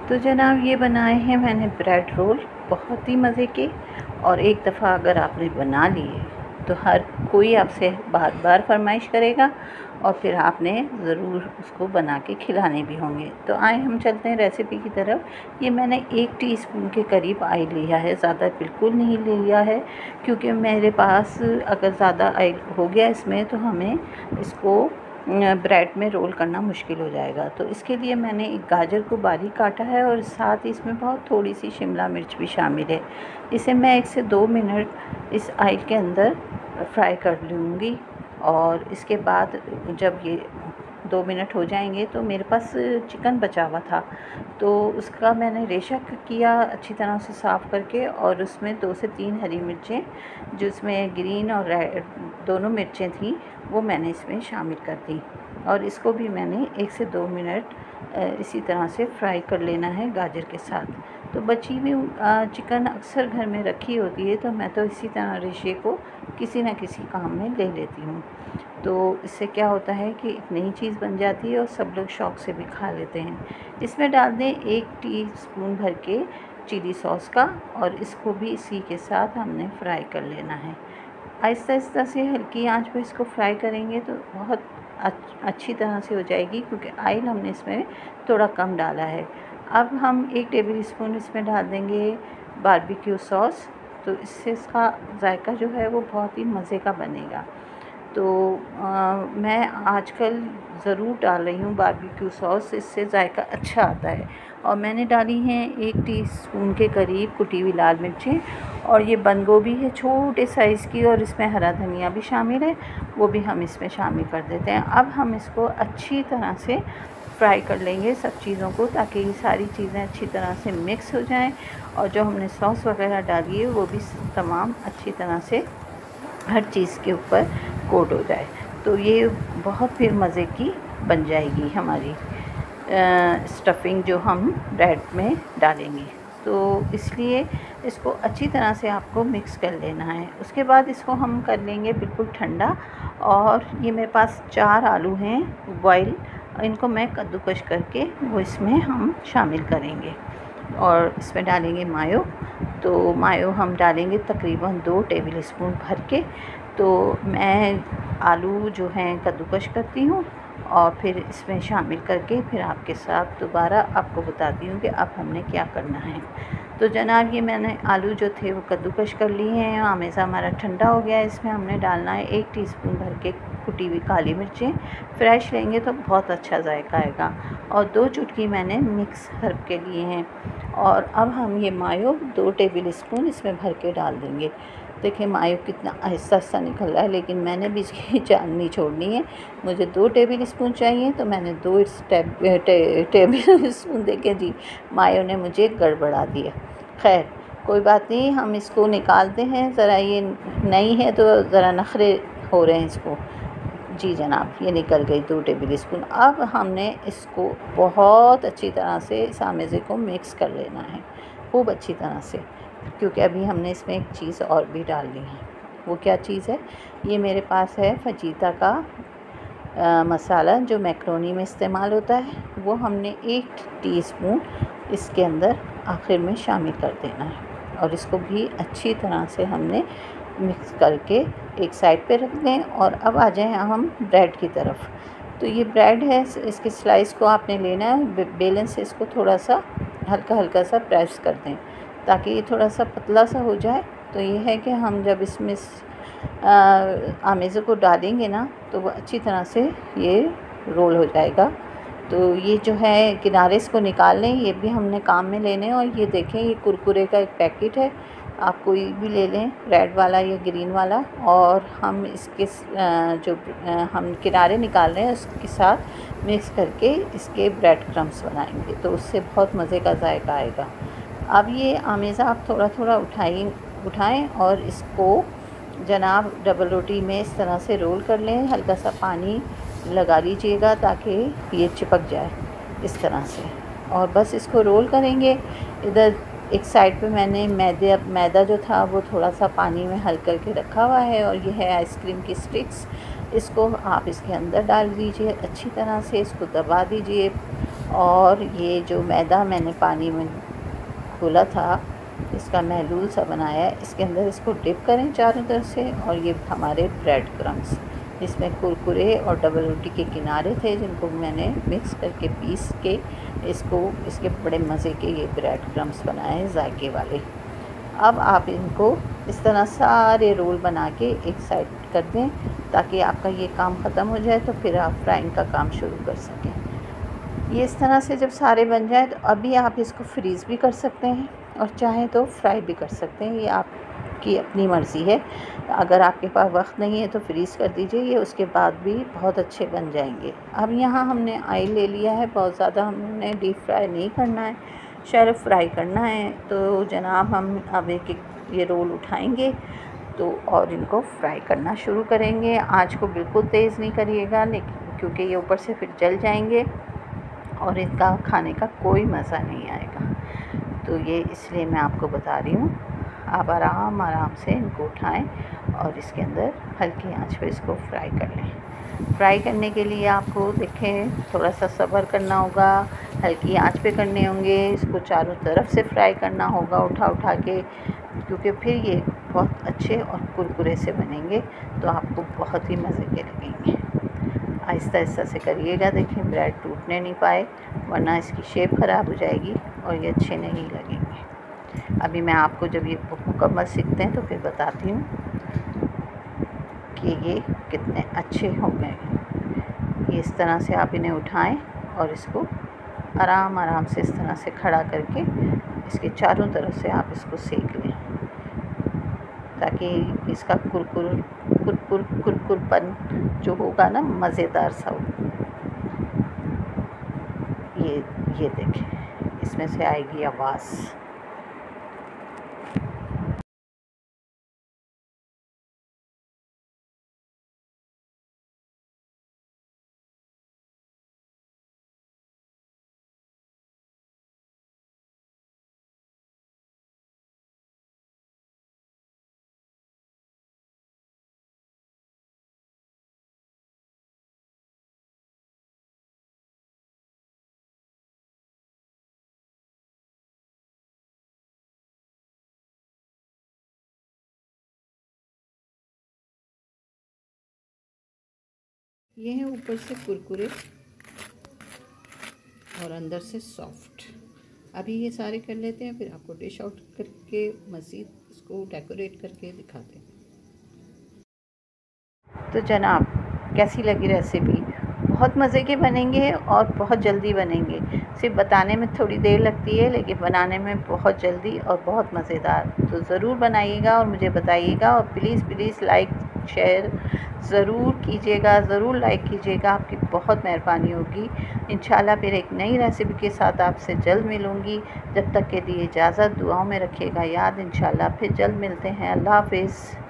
तो जनाब ये बनाए हैं मैंने ब्रेड रोल, बहुत ही मज़े के। और एक दफ़ा अगर आपने बना लिए तो हर कोई आपसे बार बार फरमाइश करेगा और फिर आपने ज़रूर उसको बना के खिलाने भी होंगे। तो आए हम चलते हैं रेसिपी की तरफ। ये मैंने 1 टीस्पून के करीब ऑयल लिया है, ज़्यादा बिल्कुल नहीं लिया है, क्योंकि मेरे पास अगर ज़्यादा ऑयल हो गया इसमें तो हमें इसको ब्रेड में रोल करना मुश्किल हो जाएगा। तो इसके लिए मैंने एक गाजर को बारीक काटा है और साथ ही इसमें बहुत थोड़ी सी शिमला मिर्च भी शामिल है। इसे मैं 1 से 2 मिनट इस ऑयल के अंदर फ्राई कर लूँगी। और इसके बाद जब ये 2 मिनट हो जाएंगे तो मेरे पास चिकन बचा हुआ था, तो उसका मैंने रेशा किया अच्छी तरह से साफ़ करके, और उसमें 2 से 3 हरी मिर्चें, जो इसमें ग्रीन और रेड दोनों मिर्चें थी, वो मैंने इसमें शामिल कर दी। और इसको भी मैंने 1 से 2 मिनट इसी तरह से फ्राई कर लेना है गाजर के साथ। तो बची हुई चिकन अक्सर घर में रखी होती है, तो मैं तो इसी तरह रेशे को किसी न किसी काम में ले लेती हूँ। तो इससे क्या होता है कि एक नई चीज़ बन जाती है और सब लोग शौक़ से भी खा लेते हैं। इसमें डाल दें 1 टीस्पून भर के चिली सॉस का, और इसको भी इसी के साथ हमने फ्राई कर लेना है। आहिस्ता आहिस्ता से हल्की आंच पर इसको फ्राई करेंगे तो बहुत अच्छी तरह से हो जाएगी, क्योंकि ऑयल हमने इसमें थोड़ा कम डाला है। अब हम 1 टेबल स्पून इसमें डाल देंगे बारबेक्यू सॉस, तो इससे इसका जायका जो है वो बहुत ही मज़े का बनेगा। तो मैं आजकल ज़रूर डाल रही हूँ बारबेक्यू सॉस, इससे जायका अच्छा आता है। और मैंने डाली हैं 1 टीस्पून के करीब कुटी हुई लाल मिर्चें, और ये बंद गोभी है छोटे साइज़ की, और इसमें हरा धनिया भी शामिल है, वो भी हम इसमें शामिल कर देते हैं। अब हम इसको अच्छी तरह से फ्राई कर लेंगे सब चीज़ों को, ताकि ये सारी चीज़ें अच्छी तरह से मिक्स हो जाएं, और जो हमने सॉस वगैरह डाली है वो भी तमाम अच्छी तरह से हर चीज़ के ऊपर कोट हो जाए। तो ये बहुत फिर मज़े की बन जाएगी हमारी स्टफिंग जो हम ब्रेड में डालेंगे। तो इसलिए इसको अच्छी तरह से आपको मिक्स कर लेना है। उसके बाद इसको हम कर लेंगे बिल्कुल ठंडा। और ये मेरे पास 4 आलू हैं बॉयल, इनको मैं कद्दूकश करके वो इसमें हम शामिल करेंगे। और इसमें डालेंगे मायो। तो मायो हम डालेंगे तकरीबन 2 टेबल स्पून भर के। तो मैं आलू जो हैं कद्दूकश करती हूँ और फिर इसमें शामिल करके फिर आपके साथ दोबारा आपको बताती हूँ कि अब हमने क्या करना है। तो जनाब ये मैंने आलू जो थे वो कद्दूकश कर लिए हैं। आमेज़ा हमारा ठंडा हो गया है। इसमें हमने डालना है 1 टीस्पून भर के कुटी हुई काली मिर्चें। फ्रेश लेंगे तो बहुत अच्छा जायका आएगा। और 2 चुटकी मैंने मिक्स हर्ब के लिए हैं। और अब हम ये मायो 2 टेबल स्पून इसमें भर के डाल देंगे। देखिए मायो कितना आहिस्ता आहिस्ता निकल रहा है, लेकिन मैंने भी इसकी जान नहीं छोड़नी है। मुझे 2 टेबल स्पून चाहिए, तो मैंने 2 टेबल स्पून देखे जी मायो ने मुझे गड़बड़ा दिया। खैर कोई बात नहीं, हम इसको निकालते हैं। ज़रा ये नई है तो ज़रा नखरे हो रहे हैं इसको। जी जनाब ये निकल गई 2 टेबल स्पून। अब हमने इसको बहुत अच्छी तरह से इस आमेज़े को मिक्स कर लेना है, खूब अच्छी तरह से, क्योंकि अभी हमने इसमें एक चीज़ और भी डाल ली है। वो क्या चीज़ है? ये मेरे पास है फजीता का मसाला, जो मैक्रोनी में इस्तेमाल होता है। वो हमने 1 टीस्पून इसके अंदर आखिर में शामिल कर देना है, और इसको भी अच्छी तरह से हमने मिक्स करके एक साइड पे रख दें। और अब आ जाएं हम ब्रेड की तरफ। तो ये ब्रेड है, इसके स्लाइस को आपने लेना है, बेलन से इसको थोड़ा सा हल्का हल्का सा प्रेस कर दें, ताकि ये थोड़ा सा पतला सा हो जाए। तो ये है कि हम जब इसमें आमेज़े को डालेंगे ना, तो वो अच्छी तरह से ये रोल हो जाएगा। तो ये जो है किनारे इसको निकाल लें, ये भी हमने काम में लेने हैं। और ये देखें ये कुरकुरे का एक पैकेट है, आप कोई भी ले लें, रेड वाला या ग्रीन वाला। और हम इसके जो हम किनारे निकाल रहे हैं उसके साथ मिक्स करके इसके ब्रेड क्रम्स बनाएंगे, तो उससे बहुत मज़े का जायका आएगा। अब ये आमेज़ा आप थोड़ा थोड़ा उठाएं और इसको जनाब डबल रोटी में इस तरह से रोल कर लें। हल्का सा पानी लगा लीजिएगा ताकि ये चिपक जाए इस तरह से, और बस इसको रोल करेंगे। इधर एक साइड पे मैंने मैदा जो था वो थोड़ा सा पानी में हल करके रखा हुआ है, और ये है आइसक्रीम की स्टिक्स। इसको आप इसके अंदर डाल दीजिए, अच्छी तरह से इसको दबा दीजिए और ये जो मैदा मैंने पानी में घोला था, इसका महलूल सा बनाया है, इसके अंदर इसको डिप करें चारों तरफ से। और ये हमारे ब्रेड क्रम्स, इसमें कुरकुरे और डबल रोटी के किनारे थे, जिनको मैंने मिक्स करके पीस के इसके बड़े मज़े के ये ब्रेड क्रम्स बनाए हैं जायके वाले। अब आप इनको इस तरह सारे रोल बना के एक साइड कर दें, ताकि आपका ये काम ख़त्म हो जाए तो फिर आप फ्राइंग का काम शुरू कर सकें। ये इस तरह से जब सारे बन जाए तो अभी आप इसको फ्रीज़ भी कर सकते हैं और चाहें तो फ्राई भी कर सकते हैं, ये आपकी अपनी मर्ज़ी है। अगर आपके पास वक्त नहीं है तो फ्रीज़ कर दीजिए, ये उसके बाद भी बहुत अच्छे बन जाएंगे। अब यहाँ हमने ऑयल ले लिया है, बहुत ज़्यादा हमने डीप फ्राई नहीं करना है, शैलो फ्राई करना है। तो जनाब हम अब एक ये रोल उठाएंगे तो और इनको फ्राई करना शुरू करेंगे। आँच को बिल्कुल तेज़ नहीं करिएगा, लेकिन क्योंकि ये ऊपर से फिर जल जाएंगे और इनका खाने का कोई मज़ा नहीं आएगा। तो ये इसलिए मैं आपको बता रही हूँ, आप आराम आराम से इनको उठाएं और इसके अंदर हल्की आंच पे इसको फ्राई कर लें। फ्राई करने के लिए आपको देखें थोड़ा सा सब्र करना होगा, हल्की आंच पे करने होंगे, इसको चारों तरफ से फ्राई करना होगा उठा उठा के, क्योंकि फिर ये बहुत अच्छे और कुरकुरे से बनेंगे तो आपको बहुत ही मज़े के लगेंगे। आहिस्ता आहिस्ता से करिएगा, देखिए ब्रेड टूटने नहीं पाए, वरना इसकी शेप ख़राब हो जाएगी और ये अच्छे नहीं लगेंगे। अभी मैं आपको जब ये मुकम्मल सीखते हैं तो फिर बताती हूँ कि ये कितने अच्छे हो गए हैं। ये इस तरह से आप इन्हें उठाएं और इसको आराम आराम से इस तरह से खड़ा करके इसके चारों तरफ से आप इसको सेक लें, ताकि इसका कुरकुरपन जो होगा ना, मज़ेदार सा हो। ये देखें, इसमें से आएगी आवाज़। ये है ऊपर से कुरकुरे और अंदर से सॉफ्ट। अभी ये सारे कर लेते हैं, फिर आपको डिश आउट करके मज़ीद इसको डेकोरेट करके दिखाते हैं। तो जनाब, कैसी लगी रेसिपी? बहुत मज़े के बनेंगे और बहुत जल्दी बनेंगे। सिर्फ बताने में थोड़ी देर लगती है, लेकिन बनाने में बहुत जल्दी और बहुत मज़ेदार। तो ज़रूर बनाइएगा और मुझे बताइएगा, और प्लीज़ प्लीज़ लाइक शेयर ज़रूर कीजिएगा, ज़रूर लाइक कीजिएगा, आपकी बहुत मेहरबानी होगी। इंशाल्लाह फिर एक नई रेसिपी के साथ आपसे जल्द मिलूँगी। जब तक के लिए इजाज़त, दुआओं में रखिएगा याद। इंशाल्लाह फिर जल्द मिलते हैं। अल्लाह हाफ़िज़।